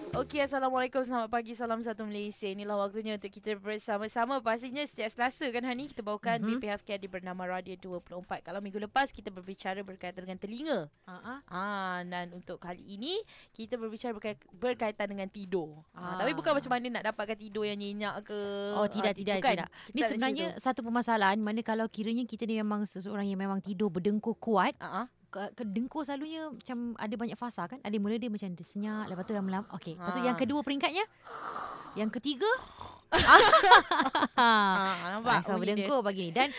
Okey, Assalamualaikum, selamat pagi, salam satu Malaysia. Inilah waktunya untuk kita bersama-sama. Pastinya setiap Selasa kan Hani, kita bawakan BP Healthcare di Bernama Radio 24. Kalau minggu lepas kita berbicara berkaitan dengan telinga. Dan untuk kali ini kita berbicara berkaitan dengan tidur. Tapi bukan macam mana nak dapatkan tidur yang nyenyak ke. Oh, tidak, tidak, Bukan. tidak. Kita Ni tak sebenarnya situ. satu permasalahan mana kalau kiranya kita ni memang seseorang yang memang tidur berdengkur kuat, dengkur selalunya macam ada banyak fasa kan. Ada mula dia macam dia senyap, lepas tu lama-lama. Okey, lepas tu yang kedua peringkatnya. Yang ketiga Nampak kalau bunyi dia. berdengkur pagi ni. Dan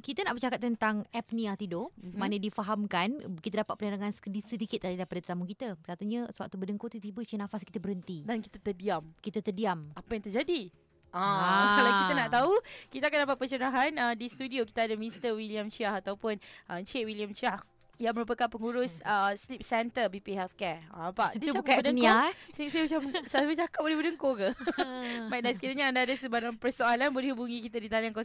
kita nak bercakap tentang apnea tidur. Mana difahamkan, kita dapat penerangan sedikit tadi daripada tetamu kita. Katanya sewaktu berdengkur tiba-tiba macam nafas kita berhenti. Dan kita terdiam. Kita terdiam. Apa yang terjadi? Kalau kita nak tahu, kita akan dapat pencerahan di studio. Kita ada Mr. William Chia ataupun Encik William Chia yang merupakan pengurus Sleep Center BP Healthcare. Nampak? Dia Itu cakap bukan berdengkur. apnea. Saya macam cakap boleh berdengkur ke? Baik, dan sekiranya anda ada sebarang persoalan, boleh hubungi kita di talian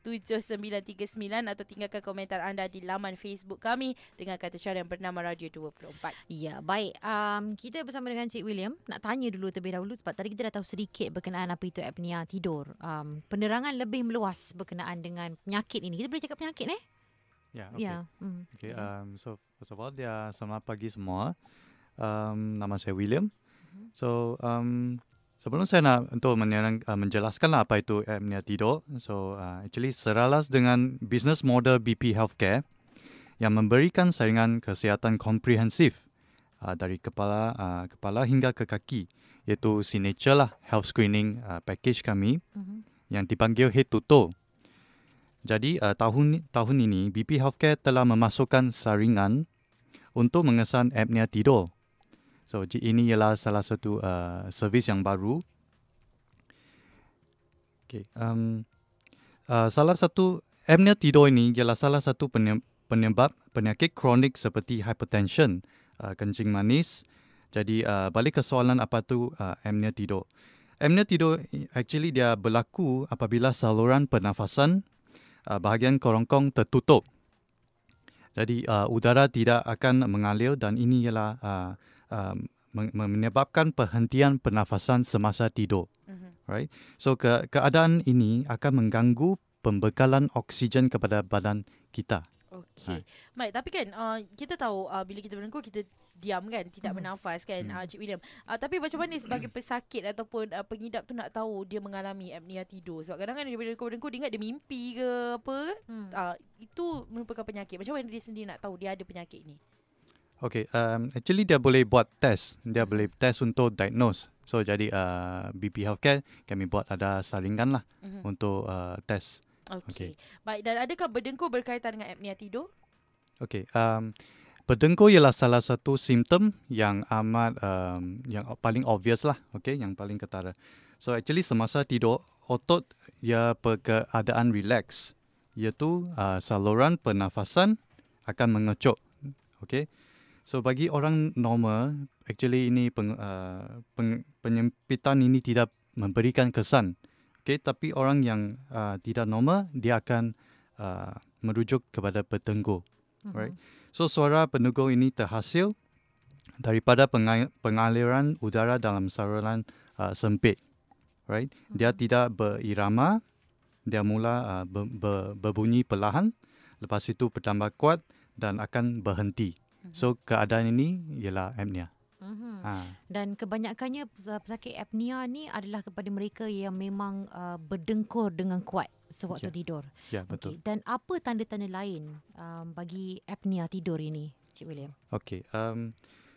03-2692-7939 atau tinggalkan komentar anda di laman Facebook kami dengan kata cara yang bernama Radio 24. Ya, baik. Kita bersama dengan Cik William. Nak tanya dulu terlebih dahulu sebab tadi kita dah tahu sedikit berkenaan apa itu apnea tidur. Penerangan lebih meluas berkenaan dengan penyakit ini. Kita boleh cakap penyakit Ya, okay. Ya. Okay, so first of all, selamat pagi semua. Nama saya William. So sebelum saya nak untuk menjelaskan apa itu apnea tidur. So actually seralas dengan business model BP Healthcare yang memberikan saringan kesihatan komprehensif dari kepala hingga ke kaki, iaitu signature lah health screening package kami yang dipanggil head to toe. Jadi tahun ini BP Healthcare telah memasukkan saringan untuk mengesan apnea tidur. So ini ialah salah satu servis yang baru. Okay. Salah satu apnea tidur ini ialah salah satu penyebab penyakit kronik seperti hypertension, kencing manis. Jadi balik ke soalan apa tu apnea tidur. Apnea tidur actually dia berlaku apabila saluran pernafasan bahagian kerongkong tertutup. Jadi udara tidak akan mengalir dan ini ialah menyebabkan perhentian pernafasan semasa tidur. Right? So keadaan ini akan mengganggu pembekalan oksigen kepada badan kita. Okey. Baik, tapi kan kita tahu bila kita berdengkur kita diam kan, tidak bernafas kan, Cik William. Tapi macam mana sebagai pesakit ataupun pengidap tu nak tahu dia mengalami apnea tidur? Sebab kadang-kadang dia berdengkur dia ingat dia mimpi ke apa kan. Itu merupakan penyakit. Macam mana dia sendiri nak tahu dia ada penyakit ni? Okay, actually dia boleh buat test. Dia boleh test untuk diagnose. So jadi BP Healthcare kami buat ada saringan lah untuk test. Okey. Baik, dan adakah berdengkur berkaitan dengan apnea tidur? Okey, berdengkur ialah salah satu simptom yang amat yang paling obvious lah, okey, yang paling ketara. So actually semasa tidur otot ia berkeadaan relax, iaitu saluran pernafasan akan mengecup. Okey. So bagi orang normal, actually ini penyempitan ini tidak memberikan kesan. Okay, tapi orang yang tidak normal, dia akan merujuk kepada berdengkur. Right? So suara berdengkur ini terhasil daripada pengaliran udara dalam saluran sempit. Right? Dia tidak berirama, dia mula berbunyi perlahan, lepas itu bertambah kuat dan akan berhenti. So keadaan ini ialah apnea. Dan kebanyakannya pesakit apnea ni adalah kepada mereka yang memang berdengkur dengan kuat sewaktu tidur. Ya, betul. Okay. Dan apa tanda-tanda lain bagi apnea tidur ini, Cik William? Okey.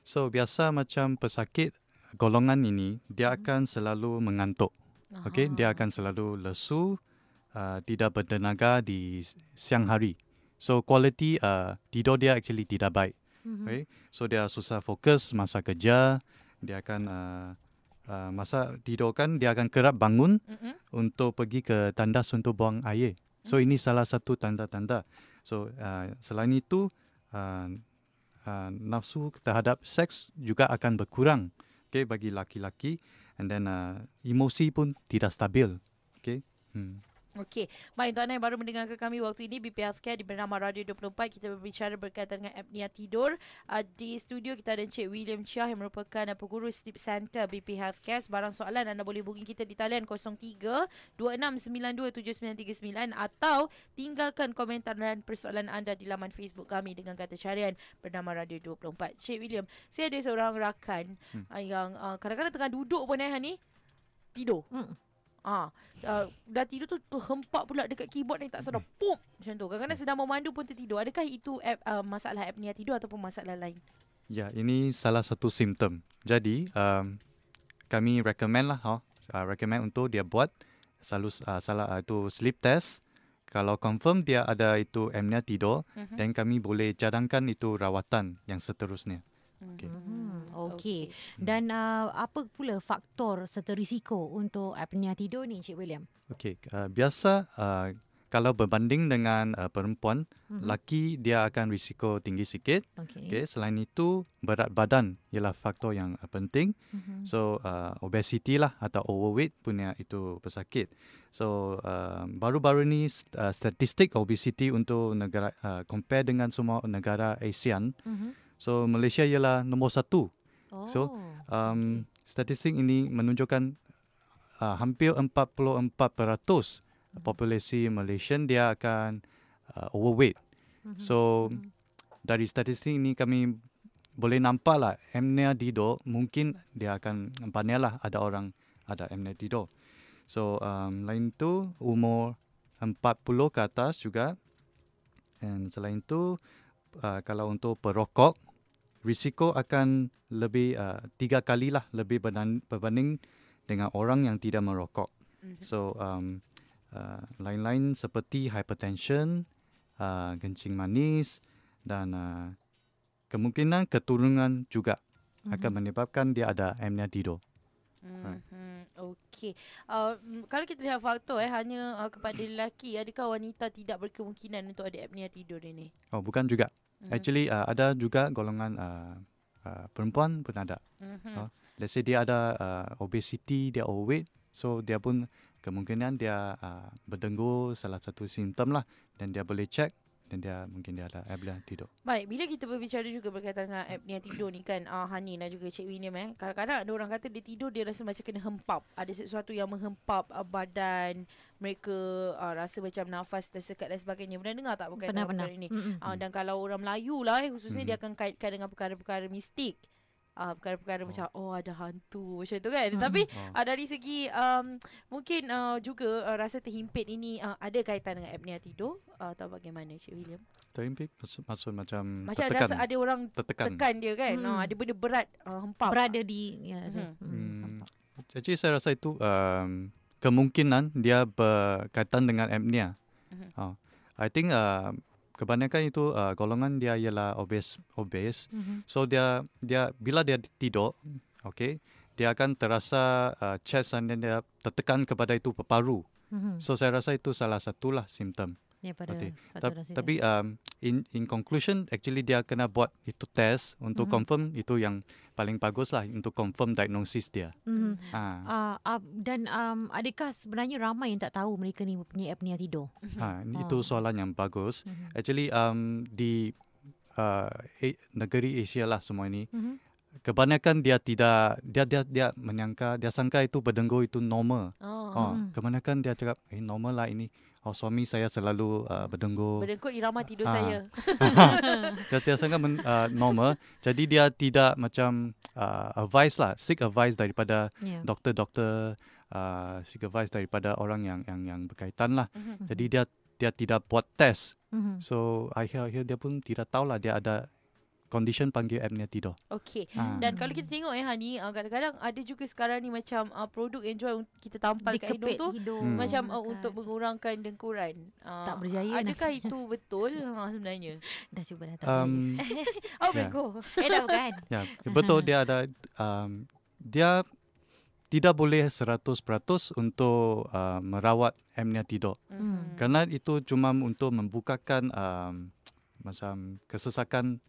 So biasa macam pesakit golongan ini dia akan selalu mengantuk. Okey, dia akan selalu lesu, tidak bertenaga di siang hari. So quality tidur dia actually tidak baik. Okay? So dia susah fokus masa kerja, dia akan masa tidur kan dia akan kerap bangun untuk pergi ke tandas untuk buang air. So ini salah satu tanda-tanda. So selain itu nafsu terhadap seks juga akan berkurang, okay, bagi laki-laki, and then emosi pun tidak stabil. Okay. Okey, baik tuan yang baru mendengarkan kami waktu ini BP Healthcare di Bernama Radio 24. Kita berbicara berkaitan dengan apnea tidur. Di studio kita ada Encik William Chia yang merupakan pengurus Sleep Center BP Healthcare. Sebarang soalan anda boleh hubungi kita di talian 03-2692-7939 atau tinggalkan komentar dan persoalan anda di laman Facebook kami dengan kata carian Bernama Radio 24. Encik William, saya ada seorang rakan yang kadang-kadang tengah duduk pun ni tidur. Dah tidur tu terhempak pula dekat keyboard ni, tak sedar pop macam tu. Kadang-kadang sedang memandu pun tertidur. Adakah itu masalah apnea tidur ataupun masalah lain? Ya, ini salah satu simptom. Jadi kami recommend lah, recommend untuk dia buat selalu itu sleep test. Kalau confirm dia ada itu apnea tidur, dan kami boleh cadangkan itu rawatan yang seterusnya. Okey. Dan apa pula faktor serta risiko untuk apnea tidur ni, Encik William? Okey, biasa kalau berbanding dengan perempuan, lelaki dia akan risiko tinggi sikit. Okay, selain itu berat badan ialah faktor yang penting. So obesity lah atau overweight punya itu pesakit. So baru-baru ni statistik obesity untuk negara compare dengan semua negara ASEAN. So Malaysia ialah nombor 1. So statistik ini menunjukkan hampir 44% populasi Malaysian dia akan overweight. So dari statistik ini kami boleh nampak lah apnea tidur mungkin dia akan banyak lah ada orang ada apnea tidur. So lain tu umur 40 ke atas juga. Dan selain itu kalau untuk perokok, risiko akan lebih 3 kali lah lebih berbanding dengan orang yang tidak merokok. So lain-lain seperti hypertension, kencing manis dan kemungkinan keturunan juga akan menyebabkan dia ada apnea tidur. Okey. Kalau kita lihat faktor hanya kepada lelaki, adakah wanita tidak berkemungkinan untuk ada apnea tidur ini? Oh, bukan juga. Actually ada juga golongan perempuan pun ada. Let's say dia ada obesity, dia overweight, so dia pun kemungkinan dia berdengur salah satu simptom lah, dan dia boleh check dan dia mungkin dia ada apnea tidur. Baik, bila kita berbicara juga berkaitan dengan apnea tidur ni kan, Hani dan juga Cik William kadang-kadang ada orang kata dia tidur dia rasa macam kena hempap. Ada sesuatu yang menghempap badan mereka, rasa macam nafas tersekat dan sebagainya. Pernah dengar tak berkaitan dengan perkara ini? Dan kalau orang Melayu lah khususnya dia akan kaitkan dengan perkara-perkara mistik. Perkara-perkara macam ada hantu macam tu kan. Tapi dari segi mungkin juga rasa terhimpit ini ada kaitan dengan apnea tidur atau bagaimana, Cik William? Terhimpit maksud macam tertekan. Rasa ada orang tekan dia kan. Ada benda berat hempap berada di Jadi saya rasa itu kemungkinan dia berkaitan dengan apnea. I think kebanyakan itu golongan dia ialah obese. So dia bila dia tidur, dia akan terasa chest dan dia tertekan kepada itu paru. So saya rasa itu salah satulah simptom. Tapi in conclusion, actually dia kena buat itu test untuk confirm, itu yang paling bagus lah untuk confirm diagnosis dia. Dan adakah sebenarnya ramai yang tak tahu mereka ni punya apnea tidur? Itu soalan yang bagus. Actually di negeri Asia lah semua ini, kebanyakan dia menyangka, dia sangka itu berdengur itu normal. Kebanyakan dia cakap normal lah ini. Suami saya selalu berdengur. Berdengur irama tidur saya. Dia sangka normal. Jadi dia tidak macam seek advice daripada doktor-doktor, seek advice daripada orang yang berkaitan lah. Jadi dia tidak buat test. So akhir dia pun tidak tahu lah dia ada condition panggil apnea tidur. Okey. Dan kalau kita tengok Hani, kadang-kadang ada juga sekarang ni macam produk yang jual kita tampal kat hidung tu macam untuk mengurangkan dengkuran. Tak berjaya. Adakah itu betul sebenarnya? Dah cuba dah tak berjaya. Bego. Dah bukan. Ya, betul dia ada dia tidak boleh 100% untuk merawat apnea tidur. Kerana itu cuma untuk membukakan macam kesesakan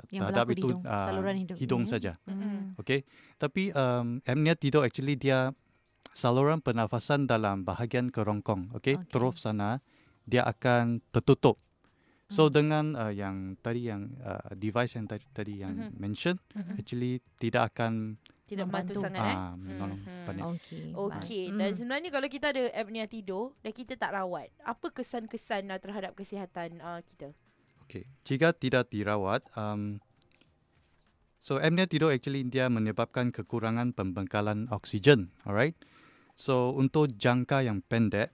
terhadap itu saluran hidung saja. Okey. Tapi apnea tidur actually dia saluran pernafasan dalam bahagian kerongkong. Okey. Truf sana dia akan tertutup. So dengan yang device yang tadi yang mention, actually tidak akan tidak membantu sangat menolong banyak. Okey. Dan sebenarnya kalau kita ada apnea tidur dan kita tak rawat, apa kesan-kesan terhadap kesihatan kita? Okey. Jika tidak dirawat, so apnea tidur actually dia menyebabkan kekurangan pembekalan oksigen, alright? So untuk jangka yang pendek,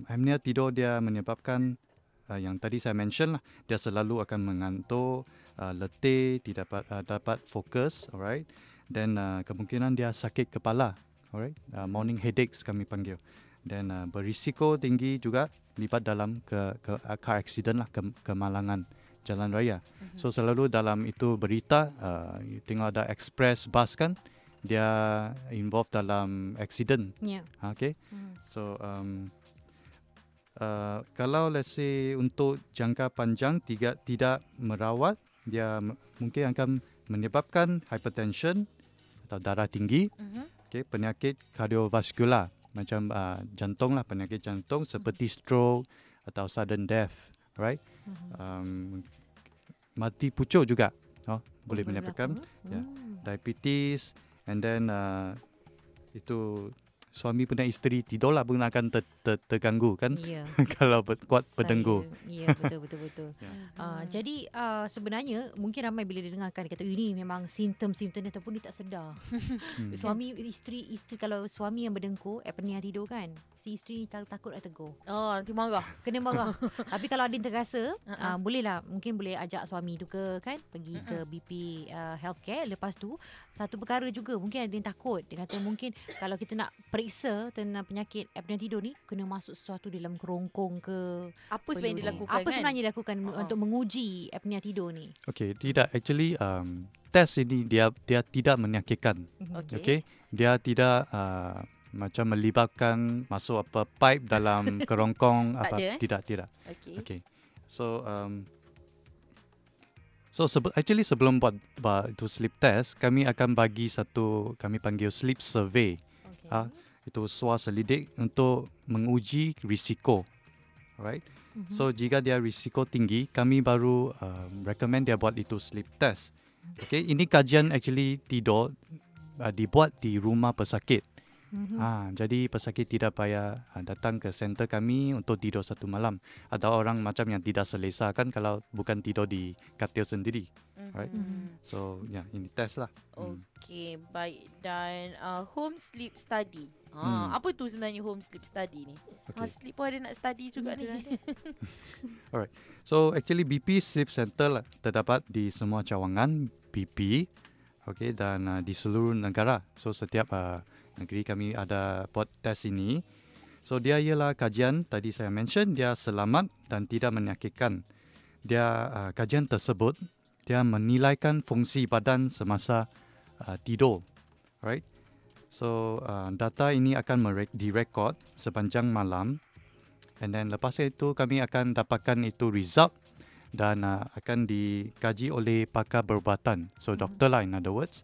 apnea tidur dia menyebabkan yang tadi saya mention lah, dia selalu akan mengantuk, letih, tidak dapat fokus, alright? Dan kemungkinan dia sakit kepala, alright? Morning headaches kami panggil. Dan berisiko tinggi juga libat dalam car accident lah, kemalangan jalan raya. So selalu dalam itu berita, tengok ada express bus kan, dia involved dalam accident. Okay? So kalau let's say untuk jangka panjang tidak merawat, dia mungkin akan menyebabkan hypertension atau darah tinggi, penyakit kardiovaskular macam jantung lah, penyakit jantung seperti stroke atau sudden death, right? Mati pucuk juga, boleh menyebabkan diabetes, and then itu suami pernah isteri tidurlah pun akan terganggu kan, kalau kuat berdengkur. Ya, betul. Jadi sebenarnya mungkin ramai bila dia dengarkan kata ini memang simptom-simptom dia ataupun dia tak sedar. Suami isteri kalau suami yang berdengkur apnea tidur kan, si isteri takut nak tegur. Nanti marah. Kena marah. Tapi kalau ada yang terasa, bolehlah, mungkin boleh ajak suami tu pergi ke BP healthcare. Lepas tu satu perkara juga, mungkin ada yang takut. Dia kata mungkin kalau kita nak periksa tentang penyakit apnea tidur ni, kena masuk sesuatu dalam kerongkong ke. Apa sebenarnya dilakukan Apa sebenarnya dilakukan untuk menguji apnea tidur ni? Okay, tidak. Actually, test ini dia tidak menyakitkan. Okay. Dia tidak macam melibatkan masuk apa pipe dalam kerongkong apa. Tidak. Okay. So, actually sebelum buat itu sleep test, kami akan bagi satu, kami panggil sleep survey. Itu suara selidik untuk menguji risiko, alright? So jika dia risiko tinggi, kami baru recommend dia buat itu sleep test. Okay, ini kajian actually tidur dibuat di rumah pesakit. Jadi pesakit tidak payah datang ke center kami untuk tidur satu malam. Ada orang macam yang tidak selesa kan kalau bukan tidur di katil sendiri, right? So ini test lah. Okay, baik. Dan home sleep study. Apa tu sebenarnya home sleep study ni? Sleep pun ada nak study juga ni. Alright. So actually BP Sleep Center lah, terdapat di semua cawangan BP, okay, dan di seluruh negara. So setiap negeri kami ada buat test ini. So dia ialah kajian tadi saya mention, dia selamat dan tidak menyakitkan. Dia kajian tersebut dia menilaikan fungsi badan semasa tidur, right? So data ini akan direkod sepanjang malam, and then lepas itu kami akan dapatkan itu result dan akan dikaji oleh pakar perubatan. So doktor lah, in other words.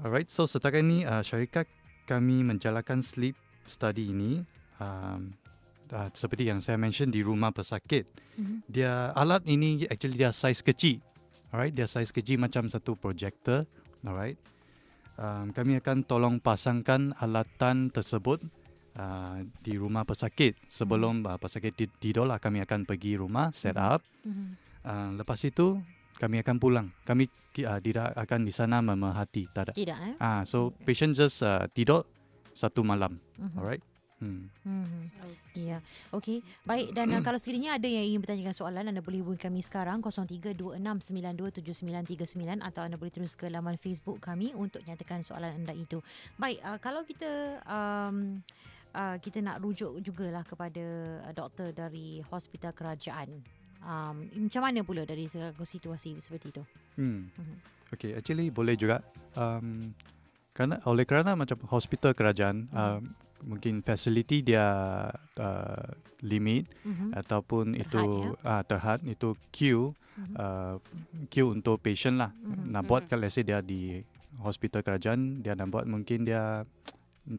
Alright, so setakat ini syarikat kami menjalankan sleep study ini seperti yang saya mention di rumah pesakit. Dia alat ini actually dia saiz kecil. Alright, dia saiz kecil macam satu projector. Alright, kami akan tolong pasangkan alatan tersebut di rumah pesakit. Sebelum pesakit tidur lah, kami akan pergi rumah set up. Lepas itu kami akan pulang. Kami tidak akan di sana memerhati. Tak. So patient just tidur satu malam. Alright. Ya, okey. Baik, dan kalau sekiranya ada yang ingin bertanyakan soalan, anda boleh hubungi kami sekarang 0326927939 atau anda boleh terus ke laman Facebook kami untuk nyatakan soalan anda itu. Baik, kalau kita kita nak rujuk jugalah kepada doktor dari hospital kerajaan. Macam mana pula dari situasi seperti itu? Okay, actually boleh juga. Kerana macam hospital kerajaan, mungkin facility dia limit ataupun itu terhad, itu queue untuk patient lah. Nak buat kalau let's say dia di hospital kerajaan dia nak buat, mungkin dia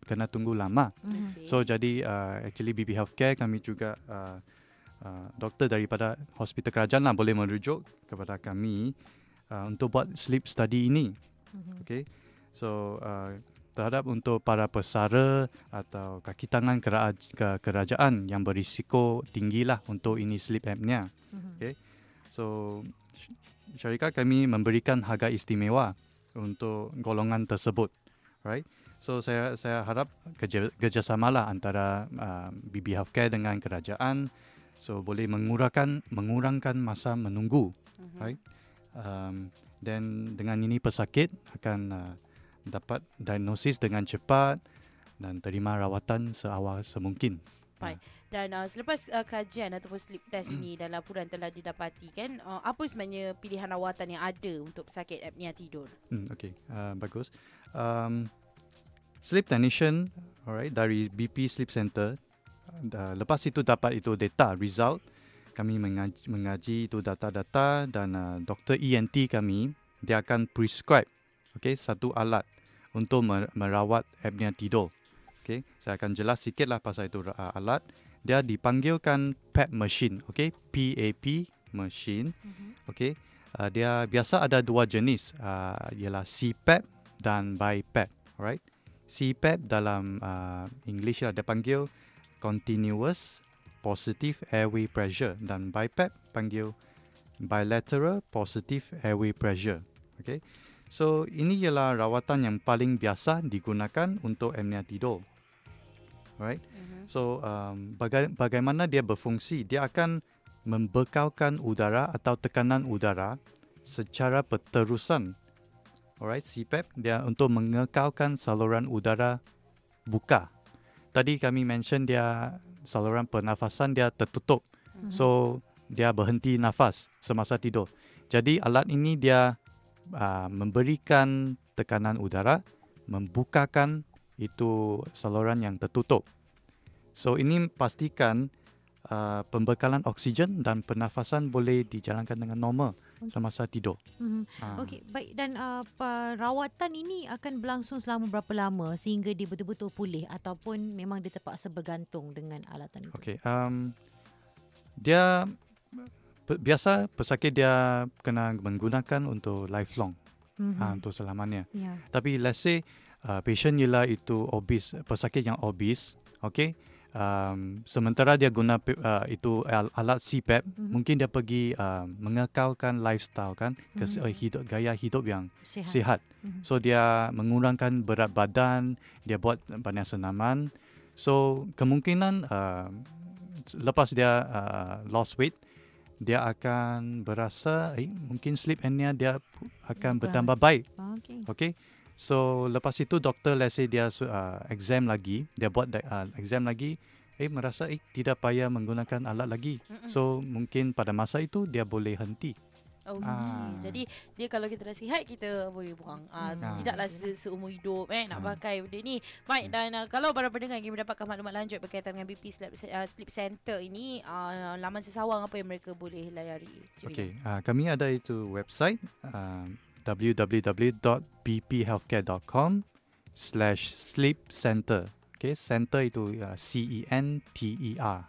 kena tunggu lama. Okay. So jadi actually BP Healthcare kami juga doktor daripada hospital kerajaan lah boleh merujuk kepada kami untuk buat sleep study ini. Okay. So terhadap untuk para pesara atau kaki tangan kerajaan yang berisiko tinggi lah untuk ini sleep apnea. Okay. So syarikat kami memberikan harga istimewa untuk golongan tersebut. Right. So saya harap kerjasamalah antara BP Healthcare dengan kerajaan, so boleh mengurangkan masa menunggu, right? Dan dengan ini pesakit akan dapat diagnosis dengan cepat dan terima rawatan seawal semungkin. Baik. Dan selepas kajian ataupun sleep test ini dan laporan telah didapati kan, apa sebenarnya pilihan rawatan yang ada untuk pesakit apnea tidur? Okay, bagus. Sleep technician, alright, dari BP Sleep Center. Lepas itu dapat itu data result, kami mengaji itu data-data dan doktor ENT kami dia akan prescribe, okay, satu alat untuk merawat apnea tidur. Okay, saya akan jelas sikitlah pasal itu alat. Dia dipanggilkan PAP machine, okay, PAP machine, okay. Dia biasa ada dua jenis, ialah CPAP dan BiPAP, alright. CPAP dalam English dia panggil Continuous Positive Airway Pressure dan BiPAP panggil Bilateral Positive Airway Pressure. Okay. So ini ialah rawatan yang paling biasa digunakan untuk apnea tidur. Alright. So bagaimana dia berfungsi? Dia akan membekalkan udara atau tekanan udara secara berterusan. Alright, CPAP dia untuk mengekalkan saluran udara buka. Tadi kami mention dia saluran pernafasan dia tertutup. So dia berhenti nafas semasa tidur. Jadi alat ini dia memberikan tekanan udara, membukakan itu saluran yang tertutup. So ini pastikan pembekalan oksigen dan pernafasan boleh dijalankan dengan normal semasa tidur. Okey, baik. Dan perawatan ini akan berlangsung selama berapa lama sehingga dia betul-betul pulih ataupun memang dia terpaksa bergantung dengan alatan itu? Okey, dia biasa pesakit dia kena menggunakan untuk lifelong, untuk selamanya. Yeah. Tapi let's say patient ialah itu obese, pesakit yang obese, okey. Sementara dia guna itu alat CPAP, mungkin dia pergi mengekalkan lifestyle kan, gaya hidup yang sihat. So dia mengurangkan berat badan, dia buat banyak senaman. So kemungkinan lepas dia lost weight, dia akan berasa mungkin sleep apnea dia akan bertambah baik. Okay. So lepas itu doktor let's say dia exam lagi, dia buat exam lagi, merasa tidak payah menggunakan alat lagi. So mungkin pada masa itu dia boleh henti. Jadi dia kalau kita dah sihat kita boleh buang. Tidaklah seumur hidup nak pakai benda ni. Baik, dan kalau para pendengar ingin mendapatkan maklumat lanjut berkaitan dengan BP Sleep Center ini, laman sesawang apa yang mereka boleh layari? Okay, kami ada itu website www.bphealthcare.com/sleep-center. Okay, center itu CENTER.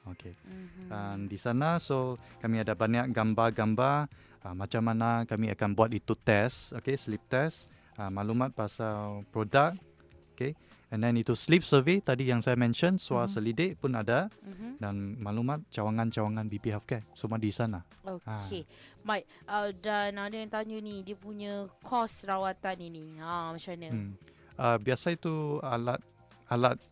Okay. Dan di sana so kami ada banyak gambar-gambar macam mana kami akan buat itu test, okay, sleep test, maklumat pasal produk, okay, and then itu sleep survey tadi yang saya mention, suara selidik pun ada, dan maklumat cawangan-cawangan BP Healthcare semua di sana. Okey. Baik, dan ada yang tanya ni dia punya kos rawatan ini. Macam mana? Biasa itu alat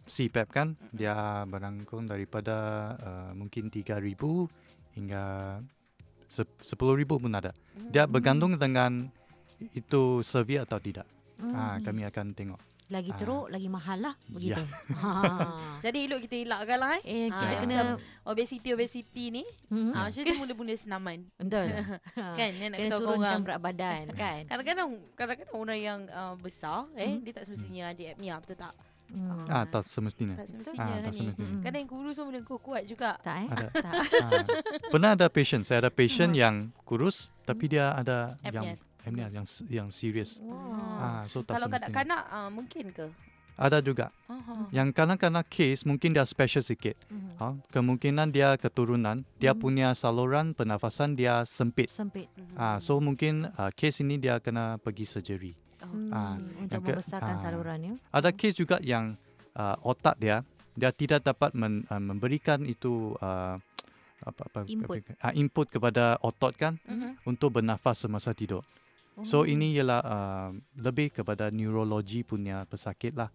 CPAP kan, dia berangkung daripada mungkin 3,000 hingga 10,000 pun ada. Dia bergantung dengan itu survey atau tidak. Kami akan tengok. Lagi teruk, lagi mahal lah begitu. Jadi elok kita elakkan lah. Kita kena macam obesity ni. Macam tu mula-mula senaman. Betul. Kan, nak kena turunkan berat badan kan. Kadang-kadang orang yang besar, dia tak semestinya ada apnea, betul tak? Tak semestinya. Tak semestinya. Kadang yang kurus pun boleh kuat juga. Tak Ada. Pernah ada patient, saya ada patient yang kurus tapi dia ada yang Amnia yang serius. So tak Kalau semestinya. kanak-kanak mungkin ke? Ada juga. Yang kanak-kanak case mungkin dia special sikit. Kemungkinan dia keturunan, dia punya saluran pernafasan dia sempit. So mungkin case ini dia kena pergi surgery. Untuk membesarkan salurannya. Ada case juga yang otak dia tidak dapat memberikan itu input kepada otot kan untuk bernafas semasa tidur. So ini ialah lebih kepada neurologi punya pesakit lah.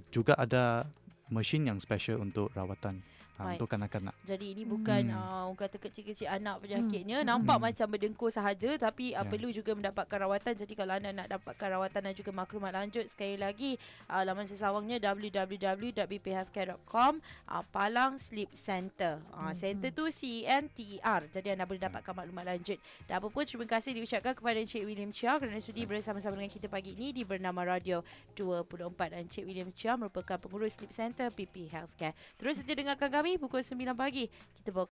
Juga ada mesin yang special untuk rawatan untuk kanak-kanak. Jadi ini bukan orang kata kecil-kecil anak penyakitnya. Nampak macam berdengkur sahaja tapi perlu juga mendapatkan rawatan. Jadi kalau anda nak dapatkan rawatan dan juga maklumat lanjut, sekali lagi laman sesawangnya www.bphealthcare.com Palang Sleep Center. Center tu CENTER. Jadi anda boleh dapatkan maklumat lanjut. Dan apa pun terima kasih diucapkan kepada Encik William Chia kerana sudi bersama-sama dengan kita pagi ini di Bernama Radio 24. Dan Encik William Chia merupakan pengurus Sleep Center PP Healthcare. Terus saja dengarkan kami pukul 9 pagi. Kita bawa